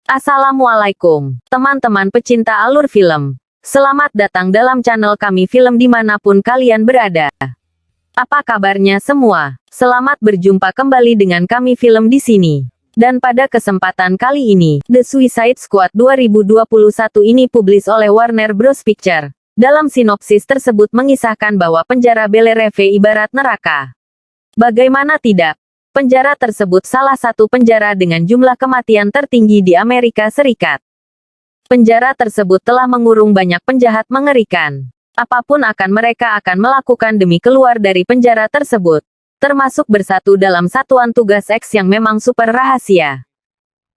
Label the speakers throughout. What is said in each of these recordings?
Speaker 1: Assalamualaikum, teman-teman pecinta alur film. Selamat datang dalam channel kami film dimanapun kalian berada. Apa kabarnya semua? Selamat berjumpa kembali dengan kami film di sini. Dan pada kesempatan kali ini, The Suicide Squad 2021 ini publis oleh Warner Bros. Pictures. Dalam sinopsis tersebut mengisahkan bahwa penjara Bel Air ibarat neraka. Bagaimana tidak? Penjara tersebut salah satu penjara dengan jumlah kematian tertinggi di Amerika Serikat. Penjara tersebut telah mengurung banyak penjahat mengerikan. Apapun mereka akan melakukan demi keluar dari penjara tersebut. Termasuk bersatu dalam satuan tugas X yang memang super rahasia.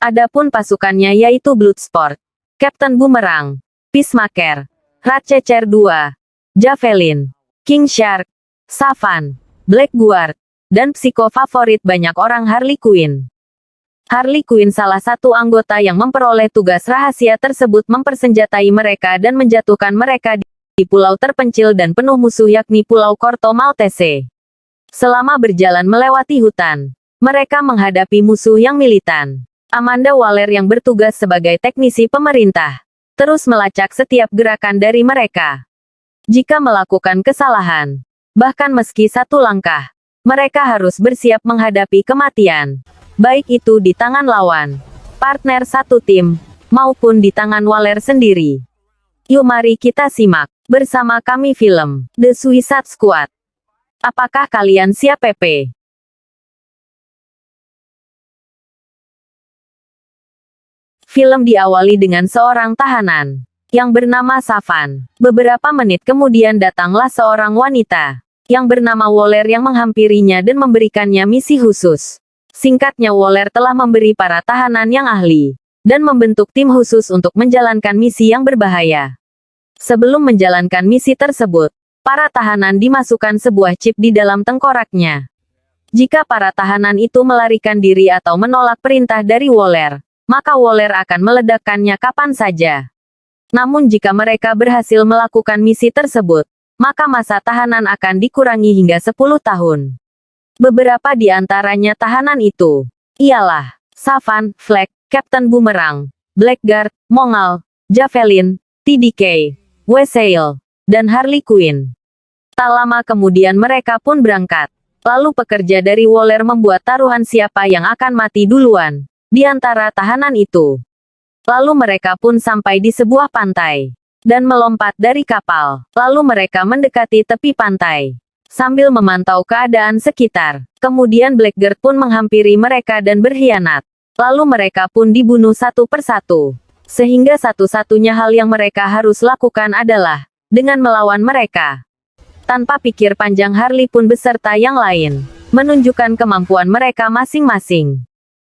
Speaker 1: Adapun pasukannya yaitu Bloodsport, Captain Boomerang, Peacemaker, Ratchet 2, Javelin, King Shark, Savan, Blackguard, dan psiko favorit banyak orang Harley Quinn. Harley Quinn salah satu anggota yang memperoleh tugas rahasia tersebut mempersenjatai mereka dan menjatuhkan mereka di pulau terpencil dan penuh musuh yakni Pulau Corto Maltese. Selama berjalan melewati hutan, mereka menghadapi musuh yang militan. Amanda Waller yang bertugas sebagai teknisi pemerintah, terus melacak setiap gerakan dari mereka. Jika melakukan kesalahan, bahkan meski satu langkah, mereka harus bersiap menghadapi kematian. Baik itu di tangan lawan, partner satu tim, maupun di tangan Waller sendiri. Yuk mari kita simak, bersama kami film, The Suicide Squad. Apakah kalian siap PP? Film diawali dengan seorang tahanan, yang bernama Savan. Beberapa menit kemudian datanglah seorang wanita yang bernama Waller yang menghampirinya dan memberikannya misi khusus. Singkatnya Waller telah memberi para tahanan yang ahli, dan membentuk tim khusus untuk menjalankan misi yang berbahaya. Sebelum menjalankan misi tersebut, para tahanan dimasukkan sebuah chip di dalam tengkoraknya. Jika para tahanan itu melarikan diri atau menolak perintah dari Waller, maka Waller akan meledakkannya kapan saja. Namun jika mereka berhasil melakukan misi tersebut, maka masa tahanan akan dikurangi hingga 10 tahun. Beberapa di antaranya tahanan itu ialah Savan, Flag, Captain Boomerang, Blackguard, Mongal, Javelin, TDK, Weasel, dan Harley Quinn. Tak lama kemudian mereka pun berangkat. Lalu pekerja dari Waller membuat taruhan siapa yang akan mati duluan di antara tahanan itu. Lalu mereka pun sampai di sebuah pantai dan melompat dari kapal. Lalu mereka mendekati tepi pantai sambil memantau keadaan sekitar. Kemudian Blackguard pun menghampiri mereka dan berkhianat. Lalu mereka pun dibunuh satu persatu. Sehingga satu-satunya hal yang mereka harus lakukan adalah dengan melawan mereka. Tanpa pikir panjang Harley pun beserta yang lain menunjukkan kemampuan mereka masing-masing.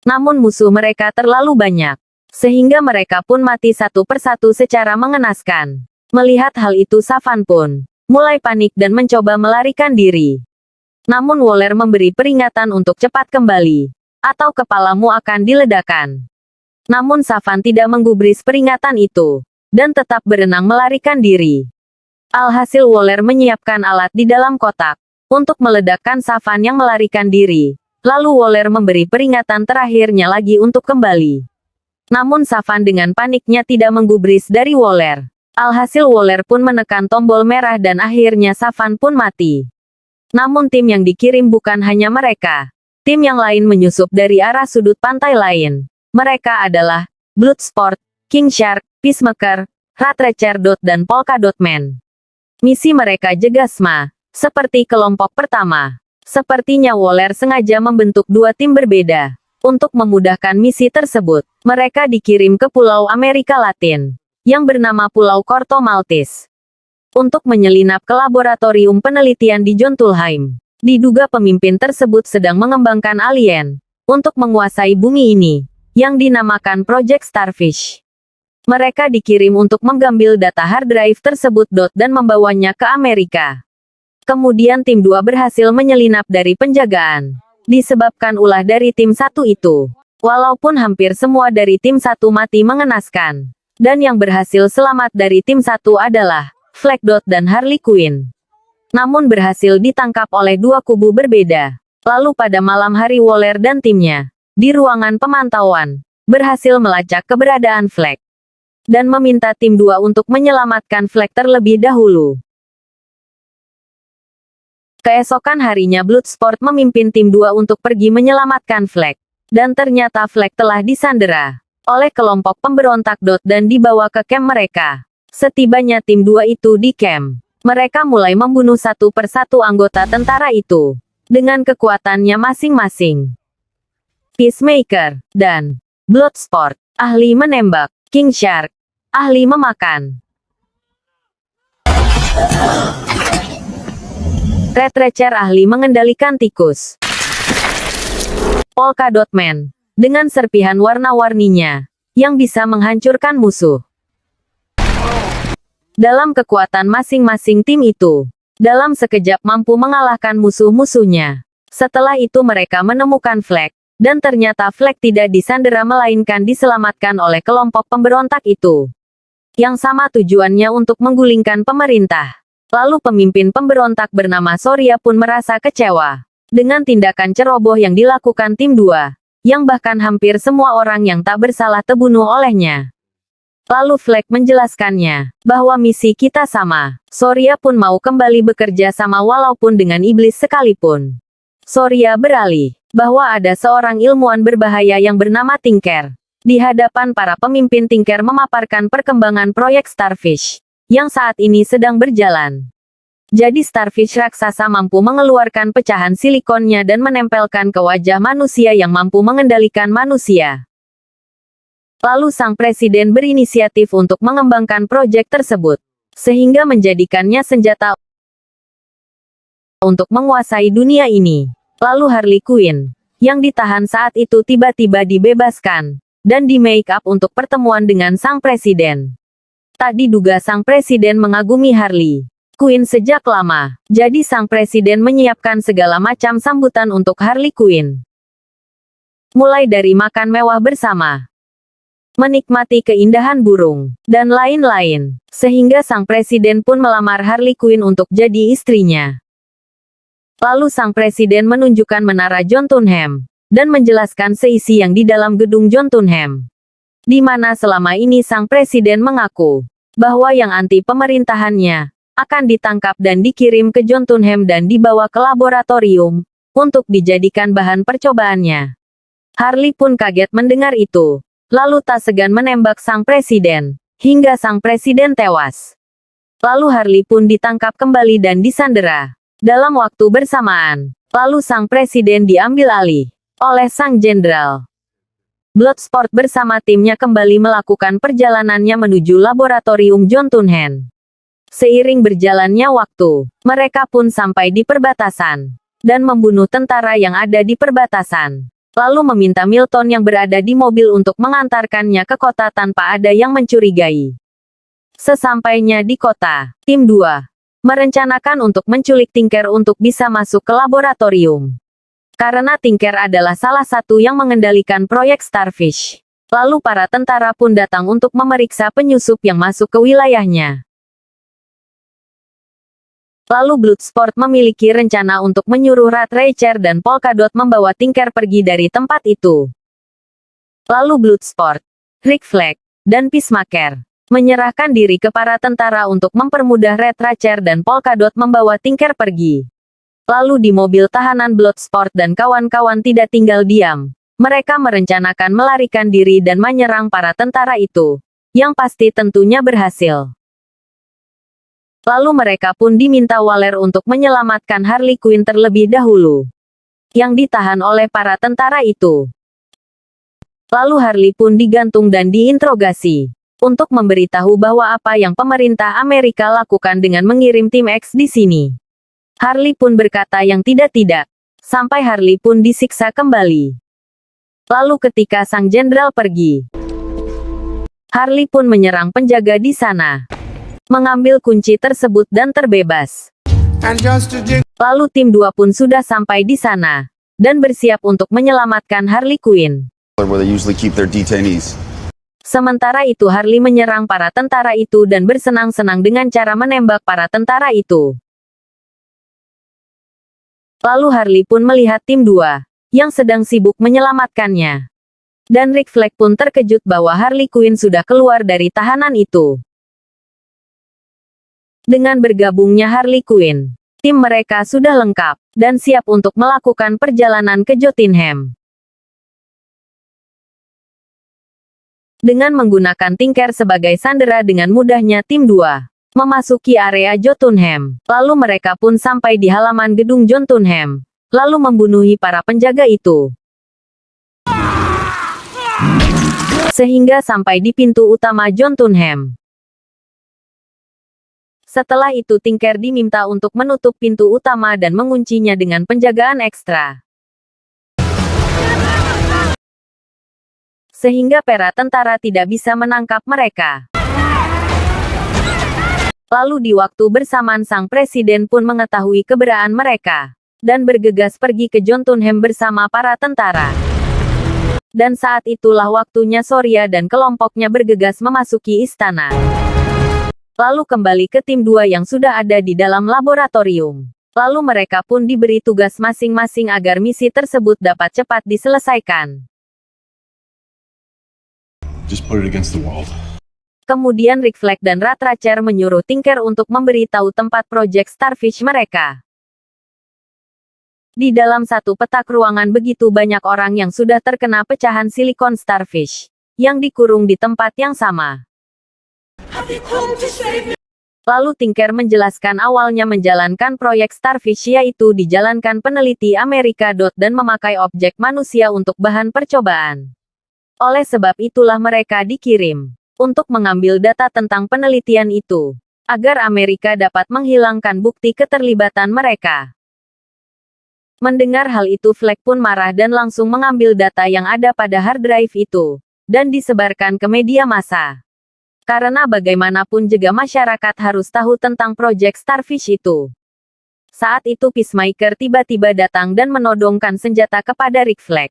Speaker 1: Namun musuh mereka terlalu banyak, sehingga mereka pun mati satu persatu secara mengenaskan. Melihat hal itu Savan pun mulai panik dan mencoba melarikan diri. Namun Waller memberi peringatan untuk cepat kembali, atau kepalamu akan diledakkan. Namun Savan tidak menggubris peringatan itu, dan tetap berenang melarikan diri. Alhasil Waller menyiapkan alat di dalam kotak, untuk meledakkan Savan yang melarikan diri. Lalu Waller memberi peringatan terakhirnya lagi untuk kembali. Namun Savan dengan paniknya tidak menggubris dari Waller. Alhasil Waller pun menekan tombol merah dan akhirnya Savan pun mati. Namun tim yang dikirim bukan hanya mereka. Tim yang lain menyusup dari arah sudut pantai lain. Mereka adalah Bloodsport, King Shark, Peacemaker, Ratchet dan Polka Dot Man. Misi mereka jegasma, seperti kelompok pertama. Sepertinya Waller sengaja membentuk dua tim berbeda. Untuk memudahkan misi tersebut, mereka dikirim ke Pulau Amerika Latin, yang bernama Pulau Corto Maltese, untuk menyelinap ke laboratorium penelitian di Jotunheim. Diduga pemimpin tersebut sedang mengembangkan alien, untuk menguasai bumi ini, yang dinamakan Project Starfish. Mereka dikirim untuk mengambil data hard drive tersebut dan membawanya ke Amerika. Kemudian tim 2 berhasil menyelinap dari penjagaan. Disebabkan ulah dari tim 1 itu. Walaupun hampir semua dari tim 1 mati mengenaskan. Dan yang berhasil selamat dari tim 1 adalah Flag dan Harley Quinn. Namun berhasil ditangkap oleh dua kubu berbeda. Lalu pada malam hari Waller dan timnya, di ruangan pemantauan, berhasil melacak keberadaan Flag dan meminta tim 2 untuk menyelamatkan Flag terlebih dahulu. Keesokan harinya Bloodsport memimpin tim 2 untuk pergi menyelamatkan Flag. Dan ternyata Flag telah disandera oleh kelompok pemberontak Dot dan dibawa ke camp mereka. Setibanya tim 2 itu di camp, mereka mulai membunuh satu persatu anggota tentara itu dengan kekuatannya masing-masing. Peacemaker dan Bloodsport, ahli menembak, King Shark, ahli memakan. Red Ratcher ahli mengendalikan tikus. Polka Dot Man, dengan serpihan warna-warninya, yang bisa menghancurkan musuh. Dalam kekuatan masing-masing tim itu, dalam sekejap mampu mengalahkan musuh-musuhnya. Setelah itu mereka menemukan Flag, dan ternyata Flag tidak disandera melainkan diselamatkan oleh kelompok pemberontak itu. Yang sama tujuannya untuk menggulingkan pemerintah. Lalu pemimpin pemberontak bernama Soria pun merasa kecewa dengan tindakan ceroboh yang dilakukan tim 2, yang bahkan hampir semua orang yang tak bersalah terbunuh olehnya. Lalu Flag menjelaskannya, bahwa misi kita sama. Soria pun mau kembali bekerja sama walaupun dengan iblis sekalipun. Soria beralih, bahwa ada seorang ilmuwan berbahaya yang bernama Tinker. Di hadapan para pemimpin Tinker memaparkan perkembangan proyek Starfish yang saat ini sedang berjalan. Jadi Starfish raksasa mampu mengeluarkan pecahan silikonnya dan menempelkan ke wajah manusia yang mampu mengendalikan manusia. Lalu sang presiden berinisiatif untuk mengembangkan proyek tersebut, sehingga menjadikannya senjata untuk menguasai dunia ini. Lalu Harley Quinn, yang ditahan saat itu tiba-tiba dibebaskan, dan di make up untuk pertemuan dengan sang presiden. Tak diduga sang presiden mengagumi Harley Quinn sejak lama, jadi sang presiden menyiapkan segala macam sambutan untuk Harley Quinn. Mulai dari makan mewah bersama, menikmati keindahan burung, dan lain-lain, sehingga sang presiden pun melamar Harley Quinn untuk jadi istrinya. Lalu sang presiden menunjukkan menara Jotunheim, dan menjelaskan seisi yang di dalam gedung Jotunheim. Di mana selama ini sang presiden mengaku bahwa yang anti pemerintahannya akan ditangkap dan dikirim ke Jotunheim dan dibawa ke laboratorium untuk dijadikan bahan percobaannya. Harley pun kaget mendengar itu, lalu tak segan menembak sang presiden, hingga sang presiden tewas. Lalu Harley pun ditangkap kembali dan disandera dalam waktu bersamaan. Lalu sang presiden diambil alih oleh sang jenderal. Bloodsport bersama timnya kembali melakukan perjalanannya menuju laboratorium Jotunheim. Seiring berjalannya waktu, mereka pun sampai di perbatasan, dan membunuh tentara yang ada di perbatasan. Lalu meminta Milton yang berada di mobil untuk mengantarkannya ke kota tanpa ada yang mencurigai. Sesampainya di kota, tim 2 merencanakan untuk menculik Tinker untuk bisa masuk ke laboratorium. Karena Tinker adalah salah satu yang mengendalikan proyek Starfish. Lalu para tentara pun datang untuk memeriksa penyusup yang masuk ke wilayahnya. Lalu Bloodsport memiliki rencana untuk menyuruh Red Ratcher dan Polka Dot membawa Tinker pergi dari tempat itu. Lalu Bloodsport, Rick Flag, dan Peacemaker menyerahkan diri ke para tentara untuk mempermudah Red Ratcher dan Polka Dot membawa Tinker pergi. Lalu di mobil tahanan Bloodsport dan kawan-kawan tidak tinggal diam. Mereka merencanakan melarikan diri dan menyerang para tentara itu, yang pasti tentunya berhasil. Lalu mereka pun diminta Waller untuk menyelamatkan Harley Quinn terlebih dahulu, yang ditahan oleh para tentara itu. Lalu Harley pun digantung dan diinterogasi, untuk memberitahu bahwa apa yang pemerintah Amerika lakukan dengan mengirim tim X di sini. Harley pun berkata yang tidak-tidak, sampai Harley pun disiksa kembali. Lalu ketika sang jenderal pergi, Harley pun menyerang penjaga di sana, mengambil kunci tersebut dan terbebas. Lalu tim 2 pun sudah sampai di sana, dan bersiap untuk menyelamatkan Harley Quinn. Sementara itu Harley menyerang para tentara itu dan bersenang-senang dengan cara menembak para tentara itu. Lalu Harley pun melihat tim 2, yang sedang sibuk menyelamatkannya. Dan Rick Flag pun terkejut bahwa Harley Quinn sudah keluar dari tahanan itu. Dengan bergabungnya Harley Quinn, tim mereka sudah lengkap, dan siap untuk melakukan perjalanan ke Jotunheim. Dengan menggunakan Tinker sebagai sandera dengan mudahnya tim 2 memasuki area Jotunheim. Lalu mereka pun sampai di halaman gedung Jotunheim, lalu membunuhi para penjaga itu. Sehingga sampai di pintu utama Jotunheim. Setelah itu Tinker diminta untuk menutup pintu utama dan menguncinya dengan penjagaan ekstra. Sehingga para tentara tidak bisa menangkap mereka. Lalu di waktu bersamaan sang presiden pun mengetahui keberadaan mereka, dan bergegas pergi ke Jotunheim bersama para tentara. Dan saat itulah waktunya Sorya dan kelompoknya bergegas memasuki istana. Lalu kembali ke tim 2 yang sudah ada di dalam laboratorium. Lalu mereka pun diberi tugas masing-masing agar misi tersebut dapat cepat diselesaikan.
Speaker 2: Just put it against the wall.
Speaker 1: Kemudian Rick Flag dan Ratcatcher menyuruh Tinker untuk memberitahu tempat Project Starfish mereka. Di dalam satu petak ruangan begitu banyak orang yang sudah terkena pecahan silikon Starfish, yang dikurung di tempat yang sama. Lalu Tinker menjelaskan awalnya menjalankan proyek Starfish yaitu dijalankan peneliti Amerika. Dan memakai objek manusia untuk bahan percobaan. Oleh sebab itulah mereka dikirim untuk mengambil data tentang penelitian itu, agar Amerika dapat menghilangkan bukti keterlibatan mereka. Mendengar hal itu Flag pun marah dan langsung mengambil data yang ada pada hard drive itu, dan disebarkan ke media massa. Karena bagaimanapun juga masyarakat harus tahu tentang proyek Starfish itu. Saat itu Peacemaker tiba-tiba datang dan menodongkan senjata kepada Rick Flag.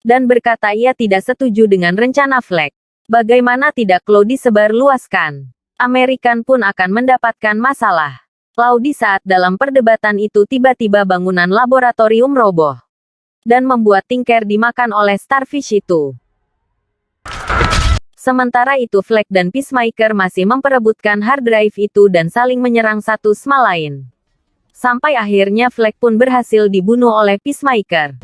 Speaker 1: Dan berkata ia tidak setuju dengan rencana Flag. Bagaimana tidak Cloud disebar luaskan? Amerikan pun akan mendapatkan masalah. Lalu di saat dalam perdebatan itu tiba-tiba bangunan laboratorium roboh. Dan membuat Tinker dimakan oleh Starfish itu. Sementara itu Flag dan Peacemaker masih memperebutkan hard drive itu dan saling menyerang satu sama lain. Sampai akhirnya Flag pun berhasil dibunuh oleh Peacemaker.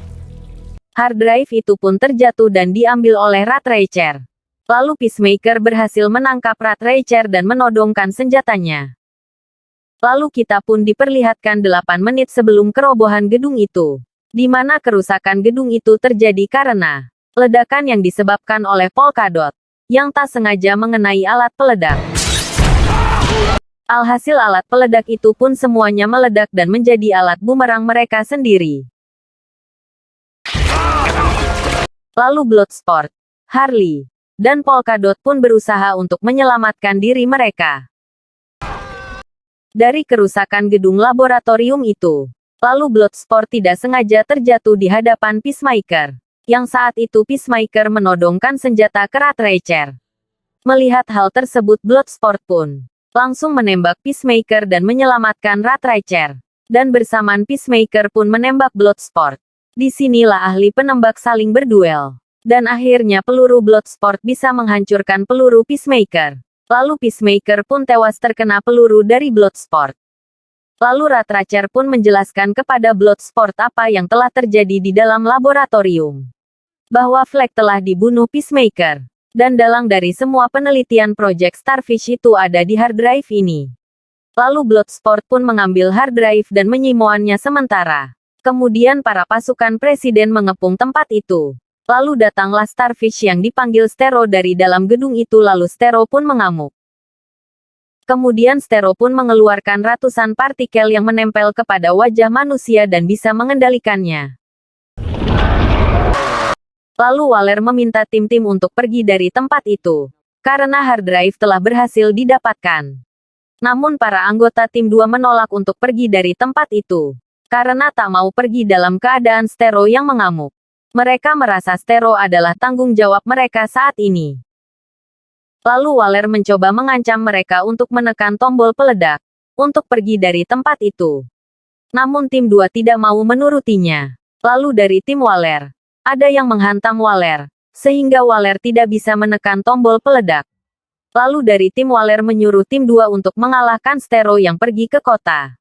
Speaker 1: Hard drive itu pun terjatuh dan diambil oleh Ratcatcher. Lalu Peacemaker berhasil menangkap Ratcatcher dan menodongkan senjatanya. Lalu kita pun diperlihatkan 8 menit sebelum kerobohan gedung itu. Di mana kerusakan gedung itu terjadi karena ledakan yang disebabkan oleh Polkadot, yang tak sengaja mengenai alat peledak. Alhasil alat peledak itu pun semuanya meledak dan menjadi alat bumerang mereka sendiri. Lalu Bloodsport, Harley, dan Polkadot pun berusaha untuk menyelamatkan diri mereka dari kerusakan gedung laboratorium itu. Lalu Bloodsport tidak sengaja terjatuh di hadapan Peacemaker, yang saat itu Peacemaker menodongkan senjata ke Ratcatcher. Melihat hal tersebut Bloodsport pun langsung menembak Peacemaker dan menyelamatkan Ratcatcher. Dan bersamaan Peacemaker pun menembak Bloodsport. Disinilah ahli penembak saling berduel. Dan akhirnya peluru Bloodsport bisa menghancurkan peluru Peacemaker. Lalu Peacemaker pun tewas terkena peluru dari Bloodsport. Lalu Ratcatcher pun menjelaskan kepada Bloodsport apa yang telah terjadi di dalam laboratorium. Bahwa Flag telah dibunuh Peacemaker. Dan dalang dari semua penelitian Project Starfish itu ada di hard drive ini. Lalu Bloodsport pun mengambil hard drive dan menyimpannya sementara. Kemudian para pasukan presiden mengepung tempat itu. Lalu datanglah Starfish yang dipanggil Stero dari dalam gedung itu lalu Stero pun mengamuk. Kemudian Stero pun mengeluarkan ratusan partikel yang menempel kepada wajah manusia dan bisa mengendalikannya. Lalu Waller meminta tim-tim untuk pergi dari tempat itu. Karena hard drive telah berhasil didapatkan. Namun para anggota tim 2 menolak untuk pergi dari tempat itu. Karena tak mau pergi dalam keadaan Stero yang mengamuk. Mereka merasa Stero adalah tanggung jawab mereka saat ini. Lalu Waller mencoba mengancam mereka untuk menekan tombol peledak, untuk pergi dari tempat itu. Namun tim 2 tidak mau menurutinya. Lalu dari tim Waller, ada yang menghantam Waller, sehingga Waller tidak bisa menekan tombol peledak. Lalu dari tim Waller menyuruh tim 2 untuk mengalahkan Stero yang pergi ke kota.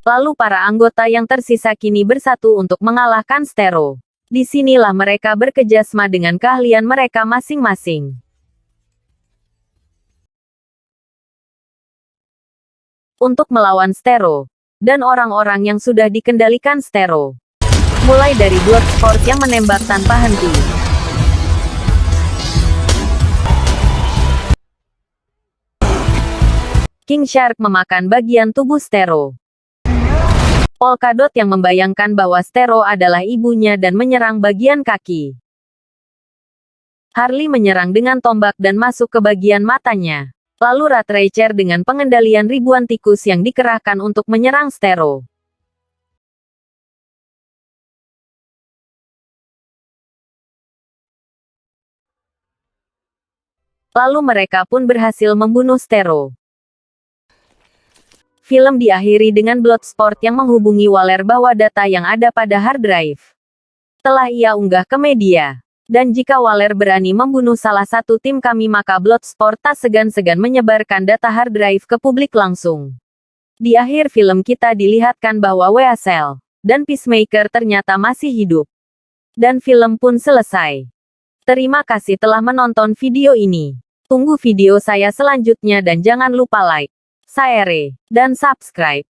Speaker 1: Lalu para anggota yang tersisa kini bersatu untuk mengalahkan Stero. Disinilah mereka bekerjasama dengan keahlian mereka masing-masing. Untuk melawan Stero dan orang-orang yang sudah dikendalikan Stero. Mulai dari Bloodsport yang menembak tanpa henti. King Shark memakan bagian tubuh Stero. Polkadot yang membayangkan bahwa Stero adalah ibunya dan menyerang bagian kaki. Harley menyerang dengan tombak dan masuk ke bagian matanya. Lalu Rat Racer dengan pengendalian ribuan tikus yang dikerahkan untuk menyerang Stero. Lalu mereka pun berhasil membunuh Stero. Film diakhiri dengan Bloodsport yang menghubungi Waller bahwa data yang ada pada hard drive telah ia unggah ke media. Dan jika Waller berani membunuh salah satu tim kami maka Bloodsport tak segan-segan menyebarkan data hard drive ke publik langsung. Di akhir film kita dilihatkan bahwa Weasel dan Peacemaker ternyata masih hidup. Dan film pun selesai. Terima kasih telah menonton video ini. Tunggu video saya selanjutnya dan jangan lupa like, share, dan subscribe.